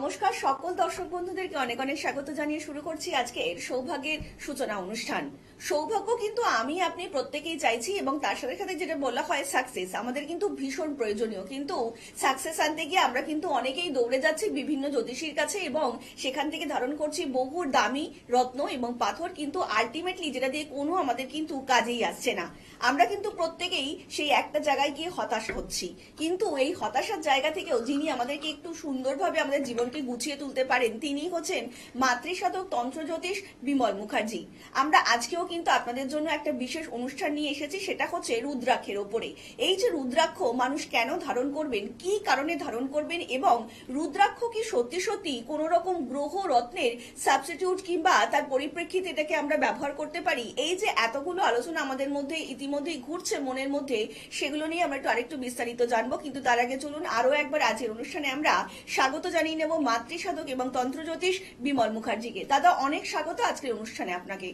নমস্কার সকল দর্শক বন্ধুদেরকে অনেক অনেক স্বাগত জানিয়ে শুরু করছি আজকের সৌভাগ্যের সূচনা অনুষ্ঠান। সৌভাগ্য কিন্তু আমি আপনি প্রত্যেকেই চাইছি এবং তার সাথে সাথে যেটা বলা হয় সাকসেস আমাদের কিন্তু ভীষণ প্রয়োজনীয়, কিন্তু সাকসেস আনতে গিয়ে আমরা কিন্তু অনেকেই দৌড়ে যাচ্ছি বিভিন্ন জ্যোতিষীর কাছে এবং সেখান থেকে ধারণ করছি বহু দামি রত্ন এবং পাথর, কিন্তু আলটিমেটলি যেটা দিয়ে কোনো আমাদের কিন্তু কাজেই আসছে না। আমরা কিন্তু প্রত্যেকেই সেই একটা জায়গায় গিয়ে হতাশ হচ্ছি, কিন্তু এই হতাশার জায়গা থেকেও যিনি আমাদেরকে একটু সুন্দরভাবে আমাদের জীবনকে গুছিয়ে তুলতে পারেন তিনি হচ্ছেন মাতৃসাধক তন্ত্র জ্যোতিষ বিমল মুখার্জি। আমরা আজকেও কিন্তু আপনাদের জন্য একটা বিশেষ অনুষ্ঠান নিয়ে এসেছি, সেটা হচ্ছে রুদ্রাক্ষের ওপরে। এই যে রুদ্রাক্ষ মানুষ কেন ধারণ করবেন, কি কারণে ধারণ করবেন এবং রুদ্রাক্ষ কি সত্যি সত্যি কোন রকম গ্রহ রত্নের সাবস্টিটিউট কিংবা তার পরিপ্রেক্ষিতে এটাকে আমরা ব্যবহার করতে পারি, এই যে এতগুলো আলোচনা আমাদের মধ্যে ইতিমধ্যেই ঘুরছে মনের মধ্যে, সেগুলো নিয়ে আমরা একটু আরেকটু বিস্তারিত জানবো। কিন্তু তার আগে চলুন আরো একবার আজকের অনুষ্ঠানে আমরা স্বাগত জানিয়ে নেব মাতৃসাধক এবং তন্ত্র জ্যোতিষ বিমল মুখার্জিকে। দাদা অনেক স্বাগত আজকের অনুষ্ঠানে আপনাকে।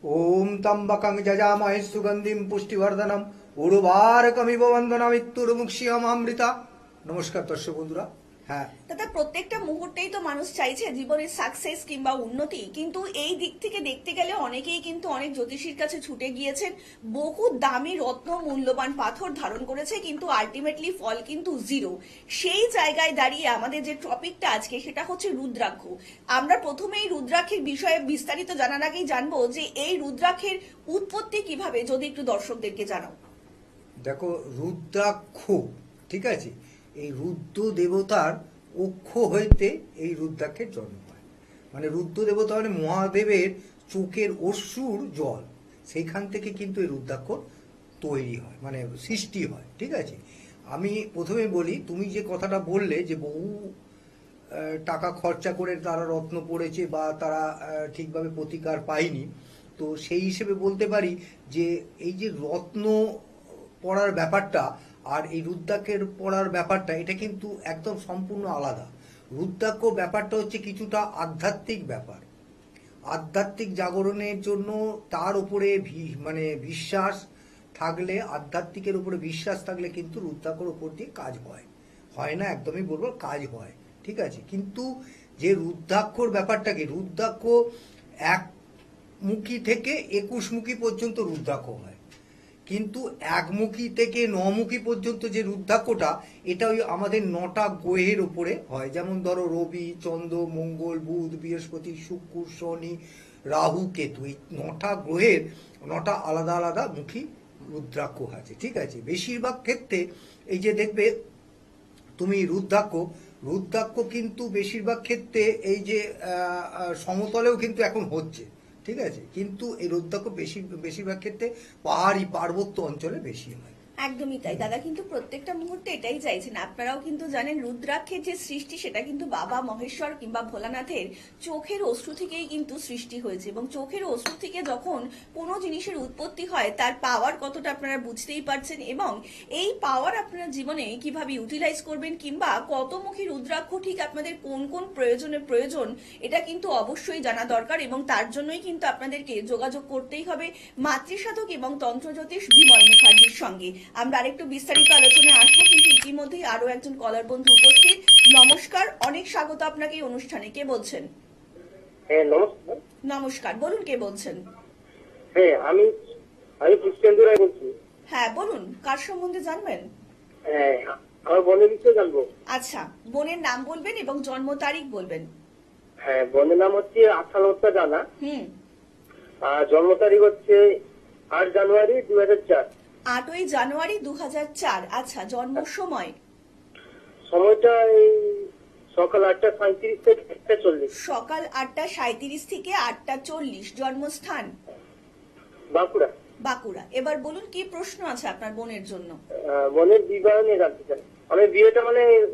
ওম ত্র্যম্বকং যজামহে সুগন্ধিম পুষ্টিবর্ধনম উর্বারকমিব বন্দনামৃত্যুর্মুক্ষীয়মামৃতা। নমস্কার দর্শক বন্ধুরা। হ্যাঁ দাদা, প্রত্যেকটা মুহূর্তেই তো মানুষ চাইছে জীবনের সাকসেস কিংবা উন্নতি, কিন্তু এই দিক থেকে দেখতে গেলে অনেকেই কিন্তু অনেক জ্যোতিষীর কাছে ছুটে গিয়েছেন, বহু দামি রত্ন মূল্যবান পাথর ধারণ করেছে, কিন্তু আলটিমেটলি ফল কিন্তু জিরো। সেই জায়গায় দাঁড়িয়ে আমাদের যে টপিকটা আজকে সেটা হচ্ছে রুদ্রাক্ষ। আমরা প্রথমে এই রুদ্রাক্ষের বিষয়ে বিস্তারিত জানার আগেই জানবো যে এই রুদ্রাক্ষের উৎপত্তি কিভাবে, যদি একটু দর্শকদেরকে জানাও। দেখো, রুদ্রাক্ষ, ঠিক আছে, এই রুদ্র দেবতার অক্ষ হইতে এই রুদ্রাক্ষের জন্ম হয়। মানে রুদ্র দেবতা মানে মহাদেবের চোখের অশ্রুর জল, সেইখান থেকে কিন্তু এই রুদ্রাক্ষ তৈরি হয়, মানে সৃষ্টি হয়। ঠিক আছে, আমি প্রথমে বলি, তুমি যে কথাটা বললে যে বহু টাকা খরচা করে তারা রত্ন পড়েছে বা তারা ঠিকভাবে প্রতিকার পায়নি, তো সেই হিসেবে বলতে পারি যে এই যে রত্ন পড়ার ব্যাপারটা আর এই রুদ্রাক্ষের পড়ার ব্যাপারটা, এটা কিন্তু একদম সম্পূর্ণ আলাদা। রুদ্রাক্ষ ব্যাপারটা হচ্ছে কিছুটা আধ্যাত্মিক ব্যাপার, আধ্যাত্মিক জাগরণের জন্য তার উপরে মানে বিশ্বাস থাকলে, আধ্যাত্মিকের উপরে বিশ্বাস থাকলে কিন্তু রুদ্রাক্ষর উপর দিয়ে কাজ হয়, হয় না একদমই বলবো, কাজ হয়। ঠিক আছে, কিন্তু যে রুদ্রাক্ষর ব্যাপারটা কি, রুদ্রাক্ষ একমুখী থেকে 21 মুখী পর্যন্ত রুদ্রাক্ষ হয়, কিন্তু একমুখী থেকে 9 মুখী পর্যন্ত যে রুদ্রাক্ষটা, এটা ওই আমাদের 9টা গ্রহের উপরে হয়। যেমন ধরো রবি, চন্দ্র, মঙ্গল, বুধ, বৃহস্পতি, শুক্র, শনি, রাহু, কেতু, এই 9টা গ্রহের 9টা আলাদা আলাদা মুখী রুদ্রাক্ষ আছে। ঠিক আছে, বেশিরভাগ ক্ষেত্রে এই যে দেখবে তুমি রুদ্রাক্ষ কিন্তু বেশিরভাগ ক্ষেত্রে এই যে সমতলেও কিন্তু এখন হচ্ছে। ঠিক আছে, কিন্তু এই রুদ্রাক্ষ বেশিরভাগ ক্ষেত্রে পাহাড়ি পার্বত্য অঞ্চলে বেশি হয়। একদমই তাই দাদা, কিন্তু প্রত্যেকটা মুহূর্তে এটাই চাইছেন। আপনারাও কিন্তু জানেন রুদ্রাক্ষের যে সৃষ্টি সেটা কিন্তু বাবা মহেশ্বর কিংবা ভোলানাথের চোখের অশ্রু থেকেই কিন্তু সৃষ্টি হয়েছে, এবং চোখের অশ্রু থেকে যখন কোনো জিনিসের উৎপত্তি হয় তার পাওয়ার কতটা আপনারা বুঝতেই পারছেন, এবং এই পাওয়ার আপনারা জীবনে কিভাবে ইউটিলাইজ করবেন কিংবা কতমুখী রুদ্রাক্ষ ঠিক আপনাদের কোন কোন প্রয়োজন এটা কিন্তু অবশ্যই জানা দরকার, এবং তার জন্যই কিন্তু আপনাদেরকে যোগাযোগ করতেই হবে মাতৃসাধক এবং তন্ত্র জ্যোতিষ বিমল মুখার্জির সঙ্গে। আমরা আরেকটু বিস্তারিত আলোচনায় আসবো, কিন্তু ইতিমধ্যেই আরো একজন কলার বন্ধু উপস্থিত। নমস্কার, অনেক স্বাগত আপনাকে এই অনুষ্ঠানে। কে বলছেন? হ্যাঁ নমস্কার। নমস্কার, বলুন কে বলছেন? হ্যাঁ আমি কৃষ্ণেন্দু রায় বলছি। হ্যাঁ বলুন, কার সম্বন্ধে জানবেন? হ্যাঁ, আমার বোনের বিষয়ে জানবো। আচ্ছা, বোনের নাম বলবেন এবং জন্ম তারিখ বলবেন। হ্যাঁ, বোনের নাম হচ্ছে আশালতা জানা। আর জন্ম তারিখ হচ্ছে 8 জানুয়ারি 2004। 8ই জানুয়ারি 2004। আচ্ছা, জন্ম সময়? সময়টা এই সকাল 8:37 থেকে 1:40। সকাল 8:37 থেকে 8:40। জন্মস্থান? বাঁকুড়া। বাঁকুড়া। এবার বলুন কি প্রশ্ন আছে আপনার বোনের জন্য? বোনের বিবাহ নিয়ে জানতে চাই। আমি বিয়েটা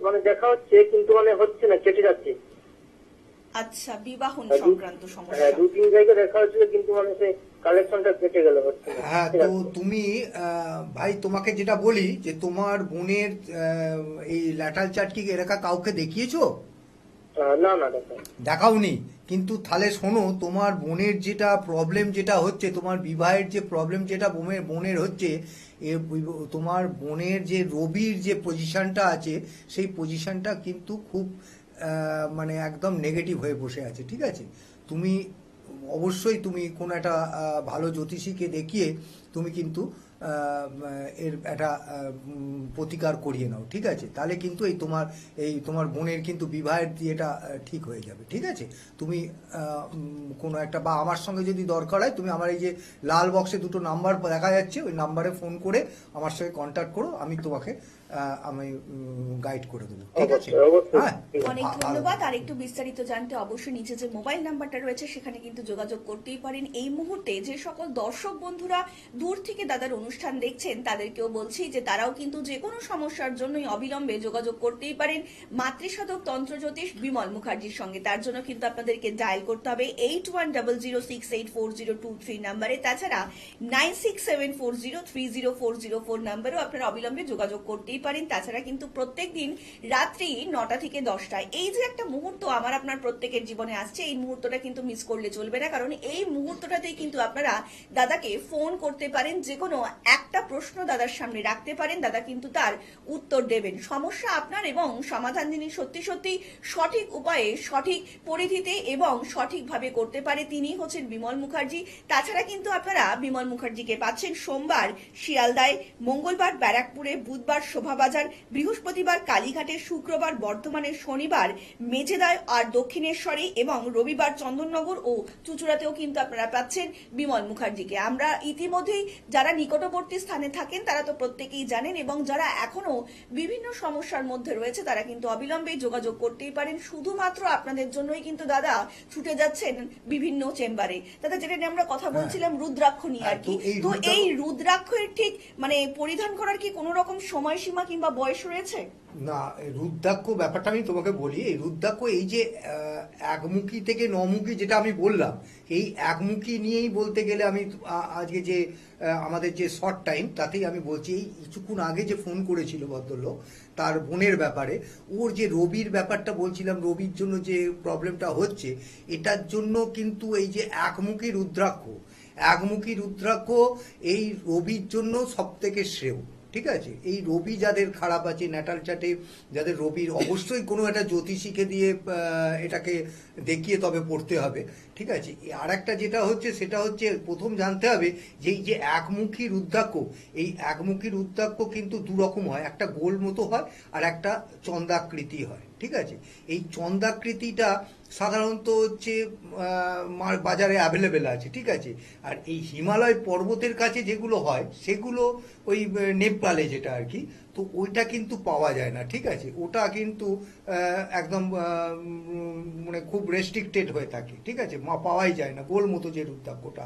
মানে দেখা হচ্ছে, কিন্তু হচ্ছে না, কেটে যাচ্ছে। আচ্ছা, বিবাহ সংক্রান্ত সমস্যা। হ্যাঁ, 2-3 জায়গায় দেখা হচ্ছিল, কিন্তু সে কালেকশনটা কেটে গেল, হচ্ছে না। হ্যাঁ, তো তুমি ভাই, তোমাকে যেটা বলি যে তোমার বোনের এই ল্যাটাল চার্ট কি এলাকা কাউকে দেখিয়েছো? না না, দেখাওনি, কিন্তু তাহলে শোনো, তোমার বোনের যেটা প্রবলেম যেটা হচ্ছে, তোমার বিবাহের যে প্রবলেম যেটা বোনের হচ্ছে, তোমার বোনের যে রবির যে পজিশনটা আছে, সেই পজিশনটা কিন্তু খুব মানে একদম নেগেটিভ হয়ে বসে আছে, ঠিক আছে? তুমি অবশ্যই তুমি কোনো একটা ভালো জ্যোতিষীকে দেখিয়ে তুমি কিন্তু এর একটা প্রতিকার করিয়ে নাও, ঠিক আছে? তাহলে কিন্তু তোমার বোনের কিন্তু বিবাহের ইয়েটা ঠিক হয়ে যাবে, ঠিক আছে? তুমি কোনো একটা, বা আমার সঙ্গে যদি দরকার হয়, তুমি আমার এই যে লাল বক্সে দুটো নাম্বার দেখা যাচ্ছে, ওই নাম্বারে ফোন করে আমার সঙ্গে কন্ট্যাক্ট করো, আমি তোমাকে আমি গাইড করে দেবো, ঠিক আছে? অবশ্যই, অবশ্যই। হ্যাঁ, অনেক ধন্যবাদ। আর একটু বিস্তারিত জানতে অবশ্যই নিচে যে মোবাইল নাম্বারটা রয়েছে সেখানে কিন্তু যোগাযোগ করতেই পারেন। এই মুহূর্তে যে সকল দর্শক বন্ধুরা দূর থেকে দাদার অনুষ্ঠান দেখছেন তাদেরকেও বলছি যে তারাও কিন্তু যে কোনো সমস্যার জন্যই অবিলম্বে যোগাযোগ করতেই পারেন মাতৃসাধক তন্ত্র জ্যোতিষ বিমল মুখার্জির সঙ্গে। তার জন্য কিন্তু আপনাদেরকে ডায়াল করতে হবে 8100684023 নাম্বারে। তাছাড়া 9674030404 নাম্বারেও আপনারা অবিলম্বে যোগাযোগ করতেই পারেন। তাছাড়া কিন্তু প্রত্যেক দিন রাত্রি 9টা থেকে 10টায় এই যে একটা মুহূর্ত আমার আপনার প্রত্যেকের জীবনে আসছে, এই মুহূর্তটা কিন্তু মিস করলে চলবে না। কারণ এই মুহূর্তটাতেই কিন্তু আপনারা দাদাকে ফোন করতে পারেন, যে কোনো একটা প্রশ্ন দাদার সামনে রাখতে পারেন, দাদা কিন্তু তার উত্তর দেবেন। সমস্যা আপনার এবং সমাধান যিনি সত্যি সত্যি সঠিক উপায়ে, সঠিক পরিধিতে এবং সঠিকভাবে করতে পারে, তিনি হচ্ছেন বিমল মুখার্জি। তাছাড়া কিন্তু আপনারা বিমল মুখার্জিকে পাচ্ছেন সোমবার শিয়ালদায়, মঙ্গলবার ব্যারাকপুরে, বুধবার শোভাবাজার, বৃহস্পতিবার কালীঘাটে, শুক্রবার বর্ধমানে, শনিবার মেঝেদায় আর দক্ষিণেশ্বরে এবং রবিবার চন্দননগর ও চুচুড়াতেও কিন্তু আপনারা পাচ্ছেন বিমল মুখার্জিকে। আমরা ইতিমধ্যেই যারা নিকটবর্তী স্থানে থাকেন তারা তো প্রত্যেকেই জানেন, এবং যারা এখনো বিভিন্ন সমস্যার মধ্যে রয়েছে তারা কিন্তু অবিলম্বে যোগাযোগ করতেই পারেন। শুধুমাত্র আপনাদের জন্যই কিন্তু দাদা ছুটে যাচ্ছেন বিভিন্ন চেম্বারে। দাদা, যেটা নিয়ে আমরা কথা বলছিলাম রুদ্রাক্ষ নিয়ে আর কি, তো এই রুদ্রাক্ষের ঠিক মানে পরিধান করার কি কোনো রকম সময়সীমা কিংবা বয়স রয়েছে? না, এই রুদ্রাক্ষ ব্যাপারটা আমি তোমাকে বলি। এই রুদ্রাক্ষ, এই যে একমুখী থেকে নমুখী যেটা আমি বললাম, এই একমুখী নিয়েই বলতে গেলে আমি আজকে যে আমাদের যে শর্ট টাইম তাতেই আমি বলছি, এই কিছুক্ষণ আগে যে ফোন করেছিল ভদ্রলোক তার বোনের ব্যাপারে, ওর যে রবির ব্যাপারটা বলছিলাম, রবির জন্য যে প্রবলেমটা হচ্ছে, এটার জন্য কিন্তু এই যে একমুখী রুদ্রাক্ষ এই রবির জন্য সব থেকে শ্রেয়, ঠিক আছে? এই রবি যাদের খারাপ আছে, ন্যাটাল চার্টে যাদের রবির, অবশ্যই কোনো একটা জ্যোতিষীকে দিয়ে এটাকে দেখিয়ে তবে পড়তে হবে, ঠিক আছে? আর একটা যেটা হচ্ছে সেটা হচ্ছে প্রথম জানতে হবে যে এই যে একমুখী রুদ্রাক্ষ, এই একমুখী রুদ্রাক্ষ কিন্তু দু রকম হয়, একটা গোল মতো হয় আর একটা চন্দ্রাকৃতি হয়, ঠিক আছে? এই চন্দ্রাকৃতিটা সাধারণত হচ্ছে বাজারে অ্যাভেলেবেল আছে, ঠিক আছে? আর এই হিমালয় পর্বতের কাছে যেগুলো হয় সেগুলো ওই নেপালে যেটা আর কি, তো ওইটা কিন্তু পাওয়া যায় না, ঠিক আছে? ওটা কিন্তু একদম মানে খুব রেস্ট্রিক্টেড হয়ে থাকে, ঠিক আছে? পাওয়াই যায় না গোল মতো যে রুদ্রাক্ষটা,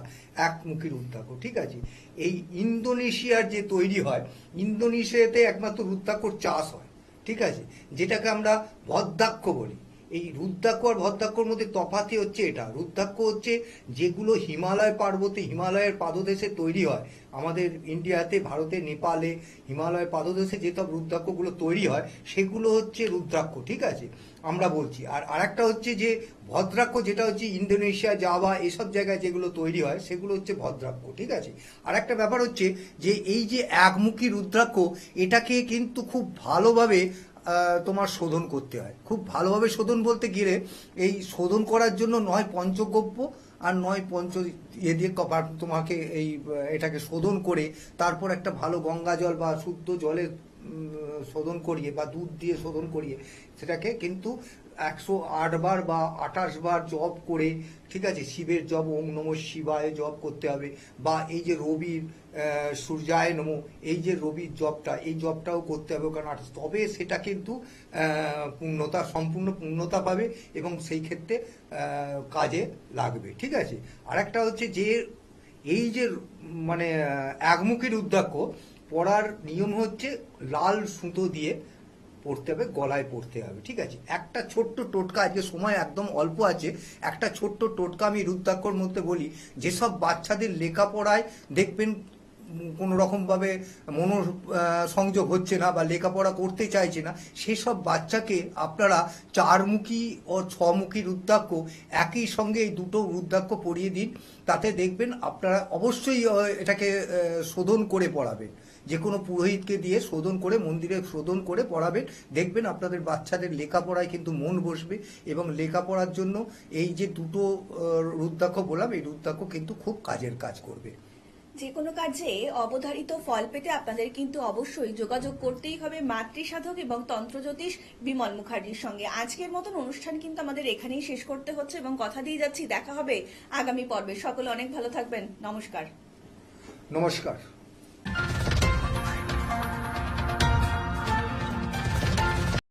একমুখী রুদ্রাক্ষ, ঠিক আছে? এই ইন্দোনেশিয়ার যে তৈরি হয়, ইন্দোনেশিয়াতে একমাত্র রুদ্রাক্ষর চাষ হয়, ঠিক আছে? যেটাকে আমরা ভদ্রাক্ষ বলি। এই রুদ্রাক্ষ আর ভদ্রাক্ষর মধ্যে তফাৎই হচ্ছে এটা। রুদ্রাক্ষ হচ্ছে যেগুলো হিমালয় পার্বতে, হিমালয়ের পাদদেশে তৈরি হয়, আমাদের ইন্ডিয়াতে, ভারতে, নেপালে হিমালয়ের পাদদেশে যেসব রুদ্রাক্ষগুলো তৈরি হয় সেগুলো হচ্ছে রুদ্রাক্ষ, ঠিক আছে? আমরা বলছি। আর আরেকটা হচ্ছে যে ভদ্রাক্ষ, যেটা হচ্ছে ইন্দোনেশিয়া, জাভা এসব জায়গায় যেগুলো তৈরি হয় সেগুলো হচ্ছে ভদ্রাক্ষ, ঠিক আছে? আর একটা ব্যাপার হচ্ছে যে এই যে একমুখী রুদ্রাক্ষ, এটাকে কিন্তু খুব ভালোভাবে তোমার শোধন করতে হয়। খুব ভালোভাবে শোধন বলতে গেলে এই শোধন করার জন্য নয় পঞ্চগব্য আর নয় ইয়ে দিয়ে তোমাকে এই এটাকে শোধন করে তারপর একটা ভালো গঙ্গা জল বা শুদ্ধ জলে শোধন করিয়ে বা দুধ দিয়ে শোধন করিয়ে সেটাকে কিন্তু 108 বার বা 28 বার জপ করে, ঠিক আছে? শিবের জপ, ওম নমঃ শিবায় জপ করতে হবে। বা এই যে রবির সূর্যায় নমঃ, এই যে রবির জপটা, এই জপটাও করতে হবে, কারণ তবে সেটা কিন্তু সম্পূর্ণ পূর্ণতা পাবে এবং সেই ক্ষেত্রে কাজে লাগবে, ঠিক আছে? আরেকটা হচ্ছে যে এই যে মানে একমুখী রুদ্রাক্ষ পড়ার নিয়ম হচ্ছে লাল সুতো দিয়ে পড়তে হবে, গলায় পড়তে হবে, ঠিক আছে? একটা ছোট্ট টোটকা, আজকে সময় একদম অল্প আছে, একটা ছোট্ট টোটকা আমি রুদ্রাক্ষর মধ্যে বলি। যেসব বাচ্চাদের লেখাপড়ায় দেখবেন কোনো রকমভাবে মনোসংযোগ হচ্ছে না বা লেখাপড়া করতে চাইছে না, সেসব বাচ্চাকে আপনারা 4মুখী ও 6মুখী রুদ্রাক্ষ একই সঙ্গে এই দুটো রুদ্রাক্ষ পরিয়ে দিন। তাতে দেখবেন আপনারা অবশ্যই এটাকে শোধন করে পড়াবেন, যে কোনো পুরোহিতকে দিয়ে শোধন করে মন্দিরে শোধন করে পড়াবেন, দেখবেন আপনাদের বাচ্চাদের লেখাপড়ায় কিন্তু মন বসবে এবং লেখাপড়ার জন্য এই যে দুটো রুদ্রাক্ষ বললাম, এই রুদ্রাক্ষ কিন্তু খুব কাজের কাজ করবে। যে কোনো কাজে অবধারিত ফল পেতে আপনাদের কিন্তু অবশ্যই যোগাযোগ করতেই হবে মাতৃসাধক এবং তন্ত্রজ্যোতিষ বিমল মুখার্জির সঙ্গে। আজকের মতন অনুষ্ঠান কিন্তু আমাদের এখানেই শেষ করতে হচ্ছে এবং কথা দিয়ে যাচ্ছি দেখা হবে আগামী পর্বে। সকলে অনেক ভালো থাকবেন। নমস্কার। নমস্কার।